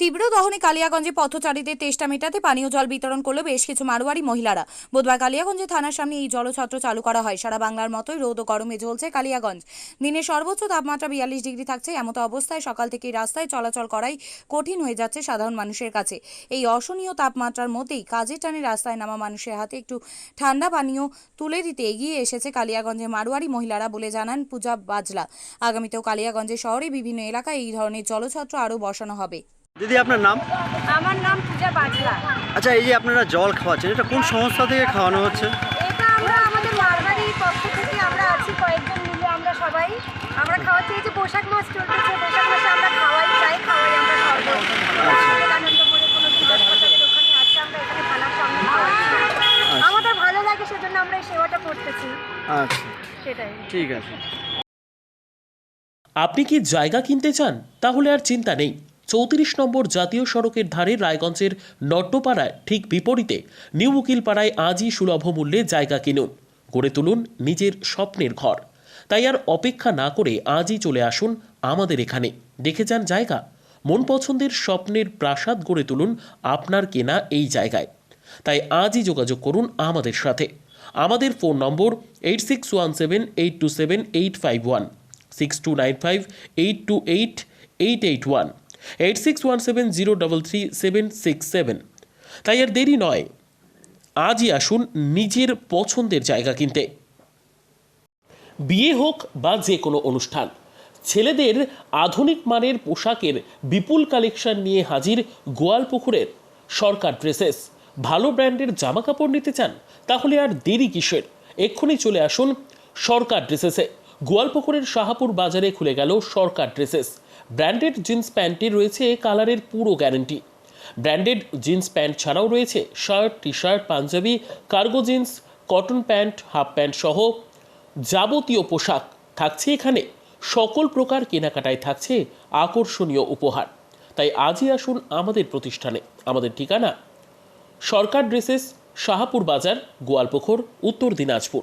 তীব্র দহনে কালিয়াগঞ্জে পথচারীদের তেষ্টা মেটাতে পানীয় জল বিতরণ করল বেশ কিছু মারোয়ারি মহিলারা। বুধবার কালিয়াগঞ্জে থানার সামনে এই জলছত্র চালু করা হয়। সারা বাংলার মতোই রোদ ও গরমে জ্বলছে কালিয়াগঞ্জ। দিনের সর্বোচ্চ তাপমাত্রা 42 ডিগ্রি থাকছে। এমতো অবস্থায় সকাল থেকেই রাস্তায় চলাচল করাই কঠিন হয়ে যাচ্ছে সাধারণ মানুষের কাছে। এই অসহনীয় তাপমাত্রার মধ্যেই কাজের টানে রাস্তায় নামা মানুষের হাতে একটু ঠান্ডা পানীয় তুলে দিতে এগিয়ে এসেছে কালিয়াগঞ্জের মারোয়ারি মহিলারা বলে জানান পূজা বাজলা। আগামীতেও কালিয়াগঞ্জের শহরে বিভিন্ন এলাকায় এই ধরনের জলছত্র আরও বসানো হবে। দিদি, আপনার নাম? আমার নাম পূজা বাজলা। আচ্ছা, এই যে আপনারা জল খাওয়াচ্ছেন, এটা কোন সংস্থা থেকে খাওয়ানো হচ্ছে? এটা আমরা আমাদের মারবাড়ির পক্ষ থেকে আমরা আছি কয়েকজন মিলে, আমরা সবাই আমরা খাওয়াচ্ছি। এই যে বৈশাখ মাস চলতেছে, বৈশাখ মাসে আমরা খাওয়াই আমরা সবাই। বিবেকানন্দপুরে কোনো দিবস পতাকার ওখানে আছে, আমরা এখানে থানার সামনে খাওয়াচ্ছি। আমাদের ভালো লাগে, সেজন্য আমরা এই সেবাটা করতেছি। আচ্ছা, সেটাই। ঠিক আছে। আপনি কি জায়গা কিনতে চান? তাহলে আর চিন্তা নেই। 34 নম্বর জাতীয় সড়কের ধারে রায়গঞ্জের নট্টপাড়ায় ঠিক বিপরীতে নিউ উকিলপাড়ায় আজই সুলভ মূল্যে জায়গা কিনুন, গড়ে তুলুন নিজের স্বপ্নের ঘর। তাই আর অপেক্ষা না করে আজই চলে আসুন আমাদের এখানে, দেখে যান জায়গা। মন পছন্দের স্বপ্নের প্রাসাদ গড়ে তুলুন আপনার কেনা এই জায়গায়। তাই আজই যোগাযোগ করুন আমাদের সাথে। আমাদের ফোন নম্বর 8617827851, 6295828881, 8617033767। তাই আর দেরি নয়, আজই আসুন নিজের পছন্দের জায়গা কিনতে। বিয়ে হোক বা যে কোনো অনুষ্ঠান, ছেলেদের আধুনিক মানের পোশাকের বিপুল কালেকশন নিয়ে হাজির গোয়ালপুকুরের সরকার ড্রেসেস। ভালো ব্র্যান্ডের জামা কাপড় নিতে চান? তাহলে আর দেরি কিসের? এক্ষুনি চলে আসুন সরকার ড্রেসেসে। গোয়ালপুকুরের শাহাপুর বাজারে খুলে গেল সরকার ড্রেসেস। ব্র্যান্ডেড জিন্স প্যান্টে রয়েছে কালারের পুরো গ্যারান্টি। ব্র্যান্ডেড জিন্স প্যান্ট ছাড়াও রয়েছে shirt, T shirt, panjabi, cargo jeans, cotton pant, half pant সহ যাবতীয় পোশাক থাকছে এখানে। সকল প্রকার কেনাকাটায় থাকছে আকর্ষণীয় উপহার। তাই আজই আসুন আমাদের প্রতিষ্ঠানে। আমাদের ঠিকানা সরকার ড্রেসেস, শাহাপুর বাজার, গোয়ালপুকুর, উত্তর দিনাজপুর।